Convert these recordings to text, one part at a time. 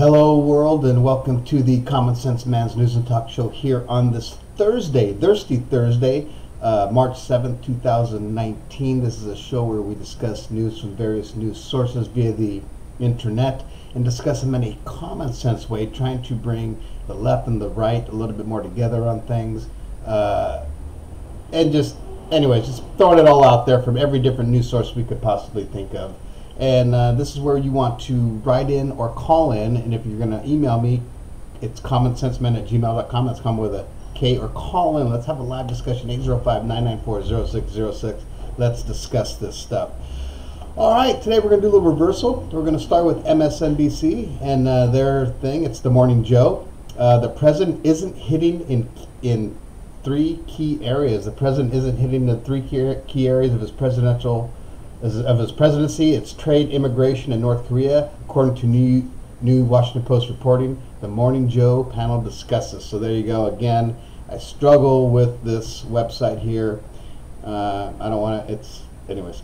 Hello world, and welcome to the Common Sense Man's News and Talk Show here on this Thursday, Thirsty Thursday, March 7th, 2019. This is a show where we discuss news from various news sources via the internet and discuss them in a common sense way, trying to bring the left and the right a little bit more together on things. And just throwing it all out there from every different news source we could possibly think of. And this is where you want to write in or call in. And if you're going to email me, it's commonsensemen@gmail.com. That's common with a K. Or call in. Let's have a live discussion. 805-994-0606. Let's discuss this stuff. All right. Today we're going to do a little reversal. We're going to start with MSNBC and their thing. It's the Morning Joe. The president isn't hitting in three key areas. The president isn't hitting the three key areas of his presidency. It's trade, immigration, and North Korea, according to new Washington Post reporting. The Morning Joe panel discusses. So there you go. Again, I struggle with this website here. I don't want to. Anyways.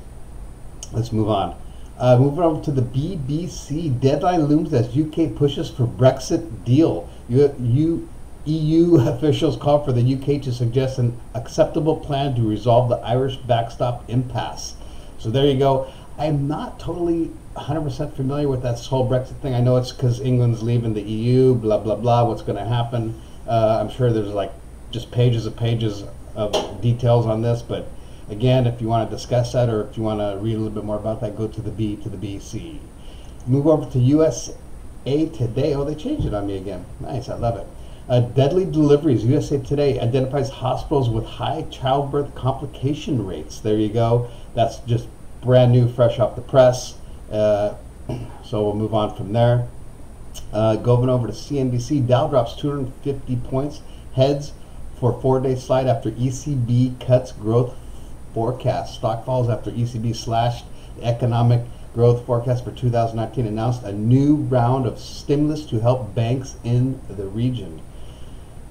Let's move on. Moving over to the BBC. Deadline looms as UK pushes for Brexit deal. EU officials call for the UK to suggest an acceptable plan to resolve the Irish backstop impasse. So there you go. I'm not totally 100% familiar with that whole Brexit thing. I know it's because England's leaving the EU, blah, blah, blah, what's going to happen. I'm sure there's like just pages of details on this. But again, if you want to discuss that or if you want to read a little bit more about that, go to the BC. Move over to USA Today. Oh, they changed it on me again. Nice, I love it. Deadly deliveries. USA Today identifies hospitals with high childbirth complication rates. There you go. That's just brand new, fresh off the press. So we'll move on from there. Going over to CNBC, Dow drops 250 points, heads for 4-day slide after ECB cuts growth forecast. Stock falls after ECB slashed the economic growth forecast for 2019, announced a new round of stimulus to help banks in the region.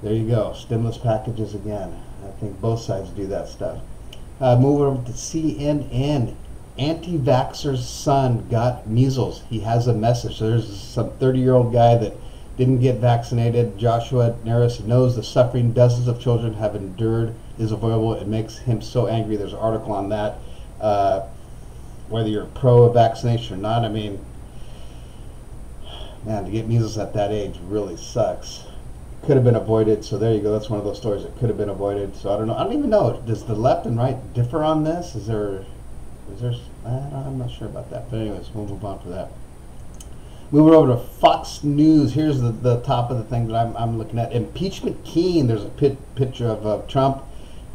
There you go, stimulus packages again. I think both sides do that stuff. Moving over to CNN. Anti-vaxxer's son got measles. He has a message. So there's some 30-year-old guy that didn't get vaccinated. Joshua Neris knows the suffering dozens of children have endured is avoidable. It makes him so angry. There's an article on that. Whether you're pro-vaccination or not, I mean, man, to get measles at that age really sucks. Could have been avoided. So there you go. That's one of those stories that could have been avoided. So I don't know. I don't even know. Does the left and right differ on this? Is there? I'm not sure about that. But anyways, we'll move on for that. Moving over to Fox News. Here's the top of the thing that I'm looking at. Impeachment keen. There's a picture of Trump,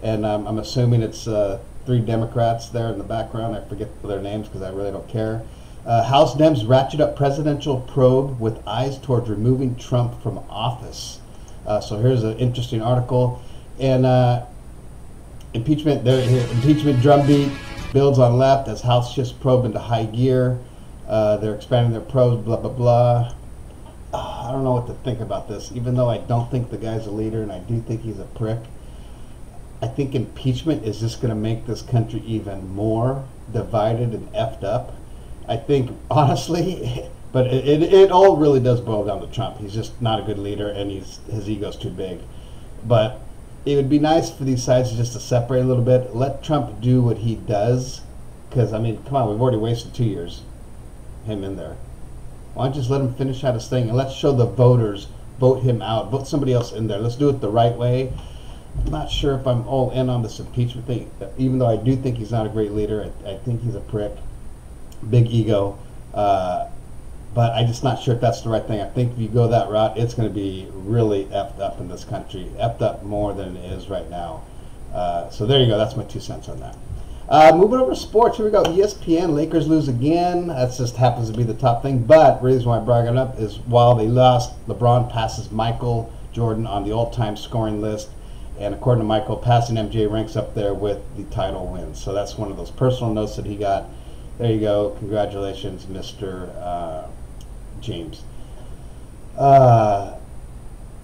and I'm assuming it's 3 Democrats there in the background. I forget their names because I really don't care. House Dems ratchet up presidential probe with eyes towards removing Trump from office. So here's an interesting article. And impeachment drumbeat builds on left as House shifts probe into high gear. They're expanding their probes, blah, blah, blah. I don't know what to think about this. Even though I don't think the guy's a leader and I do think he's a prick, I think impeachment is just going to make this country even more divided and effed up. I think, honestly, but it all really does boil down to Trump. He's just not a good leader, and his ego's too big. But it would be nice for these sides just to separate a little bit. Let Trump do what he does. Because, I mean, come on, we've already wasted 2 years, him in there. Why don't you just let him finish out his thing, and let's show the voters, vote him out, vote somebody else in there. Let's do it the right way. I'm not sure if I'm all in on this impeachment thing, even though I do think he's not a great leader. I think he's a prick. Big ego. But I'm just not sure if that's the right thing. I think if you go that route, it's going to be really effed up in this country. Effed up more than it is right now. So there you go. That's my 2 cents on that. Moving over to sports. Here we go. ESPN. Lakers lose again. That just happens to be the top thing. But the reason why I brought it up is while they lost, LeBron passes Michael Jordan on the all-time scoring list. And according to Michael, passing MJ ranks up there with the title wins. So that's one of those personal notes that he got. There you go. Congratulations, Mr. James.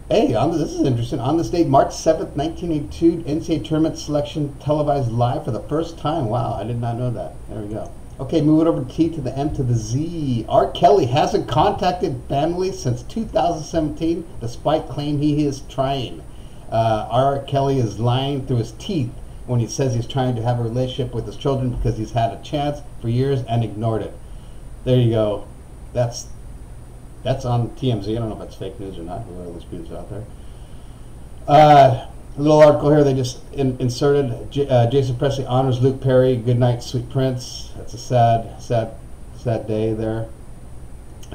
Hey, this is interesting. On this date, March 7th, 1982, NCAA tournament selection televised live for the first time. Wow, I did not know that. There we go. Okay, moving over to T to the M to the Z. R. Kelly hasn't contacted family since 2017, despite claim he is trying. R. Kelly is lying through his teeth when he says he's trying to have a relationship with his children because he's had a chance for years and ignored it. There you go. That's on TMZ. I don't know if that's fake news or not. Whoever this news out there. A little article here they just inserted. Jason Presley honors Luke Perry. Good night, sweet prince. That's a sad day there.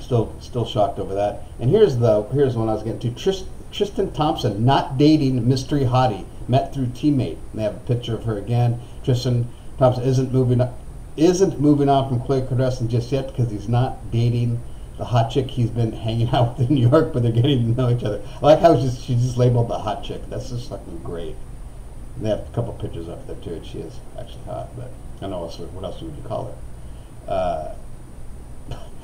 Still shocked over that. And here's one I was getting to. Tristan Thompson not dating mystery hottie. Met through teammate. And they have a picture of her again. Tristan Thompson isn't moving on from Khloe Kardashian just yet because he's not dating the hot chick he's been hanging out with in New York, but they're getting to know each other. I like how she just labeled the hot chick. That's just fucking great. And they have a couple pictures up there too, and she is actually hot, but I don't know what else would you call her.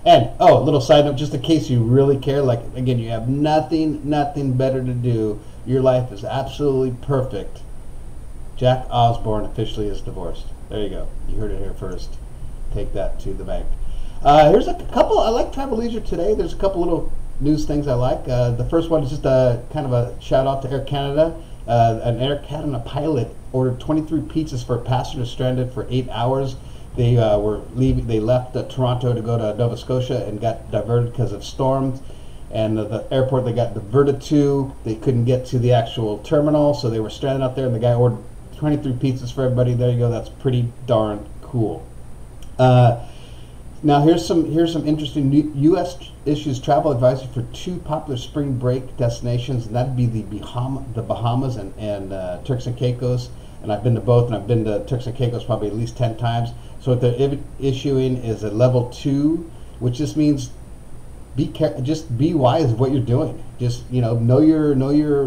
And little side note, just in case you really care, like again, you have nothing better to do. Your life is absolutely perfect. Jack Osbourne officially is divorced. There you go. You heard it here first. Take that to the bank. Here's a couple. I like Travel Leisure today. There's a couple little news things I like. The first one is just a kind of a shout out to Air Canada. An Air Canada pilot ordered 23 pizzas for a passenger stranded for 8 hours. They They left Toronto to go to Nova Scotia and got diverted because of storms. And the airport they got diverted to, they couldn't get to the actual terminal, so they were stranded out there. And the guy ordered 23 pizzas for everybody. There you go. That's pretty darn cool. Now here's some interesting U.S. issues travel advisory for two popular spring break destinations, and that'd be the Bahamas and Turks and Caicos. And I've been to both, and I've been to Turks and Caicos probably at least 10 times. So what they're issuing is a level 2, which just means just be wise of what you're doing. Just know your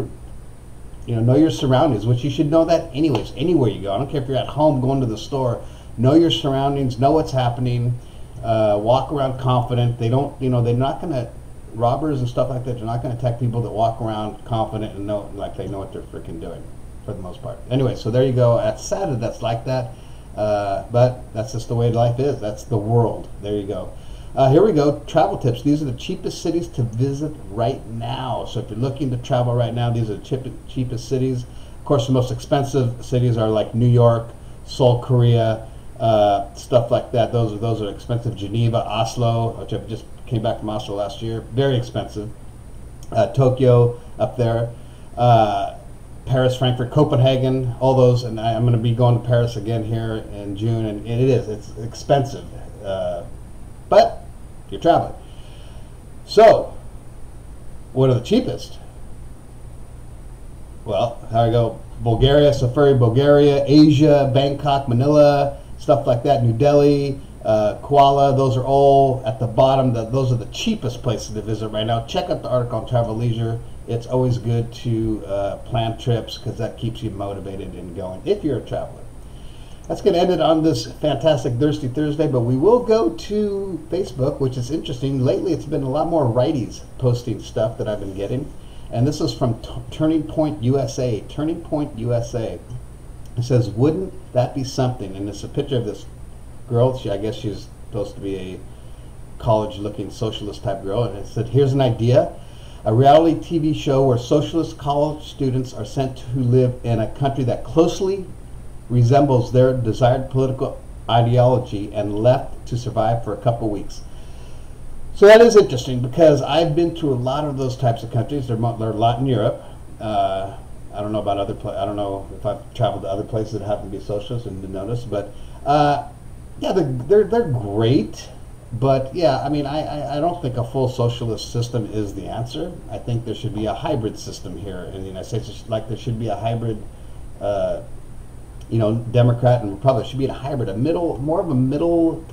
surroundings, which you should know that anyways. Anywhere you go, I don't care if you're at home going to the store. Know your surroundings. Know what's happening. Walk around confident. They're not going to, robbers and stuff like that, they're not going to attack people that walk around confident and know they know what they're freaking doing for the most part. Anyway, so there you go. That's sad that's like that, but that's just the way life is. That's the world. There you go. Here we go. Travel tips. These are the cheapest cities to visit right now. So if you're looking to travel right now, these are the cheapest cities. Of course, the most expensive cities are like New York, Seoul, Korea, stuff like that. Those are expensive. Geneva, Oslo, which I just came back from Oslo last year, very expensive. Tokyo up there, Paris, Frankfurt, Copenhagen, all those. And I'm going to be going to Paris again here in June, and it's expensive, but you're traveling. So, what are the cheapest? Well, here we go. Bulgaria, Safari, Bulgaria, Asia, Bangkok, Manila, stuff like that, New Delhi, Kuala, those are all at the bottom. Those are the cheapest places to visit right now. Check out the article on Travel Leisure. It's always good to plan trips because that keeps you motivated and going if you're a traveler. That's going to end it on this fantastic Thirsty Thursday, but we will go to Facebook, which is interesting. Lately, it's been a lot more righties posting stuff that I've been getting. And this is from Turning Point USA. Turning Point USA. It says, wouldn't that be something? And it's a picture of this girl. I guess she's supposed to be a college-looking socialist type girl. And it said, here's an idea. A reality TV show where socialist college students are sent to live in a country that closely resembles their desired political ideology and left to survive for a couple weeks. So that is interesting because I've been to a lot of those types of countries. There are a lot in Europe. I don't know about I don't know if I've traveled to other places that happen to be socialist and didn't notice, but yeah, they're great. But yeah, I mean, I don't think a full socialist system is the answer. I think there should be a hybrid system here in the United States. Like there should be a hybrid, Democrat and Republican. Should be a hybrid, more of a middle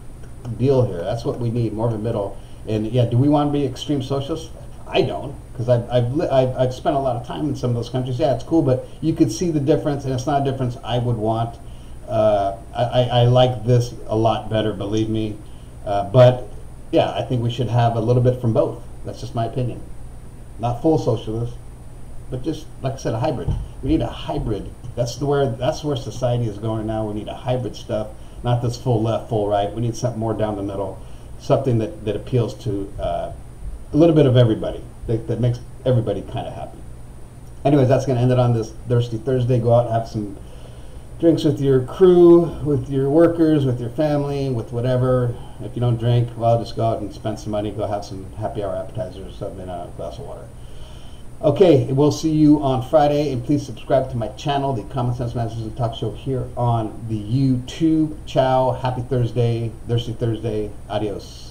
deal here. That's what we need, more of a middle. And yeah, do we want to be extreme socialists? I don't, because I've spent a lot of time in some of those countries. Yeah, it's cool, but you could see the difference, and it's not a difference I would want. I like this a lot better, believe me. But yeah, I think we should have a little bit from both. That's just my opinion. Not full socialist, but just like I said, a hybrid. We need a hybrid. That's where society is going now. We need a hybrid stuff. not this full left, full right. We need something more down the middle, something that appeals to a little bit of everybody, that makes everybody kind of happy. Anyways, that's going to end it on this Thirsty Thursday. Go out and have some drinks with your crew, with your workers, with your family, with whatever. If you don't drink, well, just go out and spend some money. Go have some happy hour appetizers or something, a glass of water. Okay, we'll see you on Friday, and please subscribe to my channel, the Common Sense Masters of Talk Show, here on the YouTube. Ciao, happy Thursday, Thirsty Thursday, adios.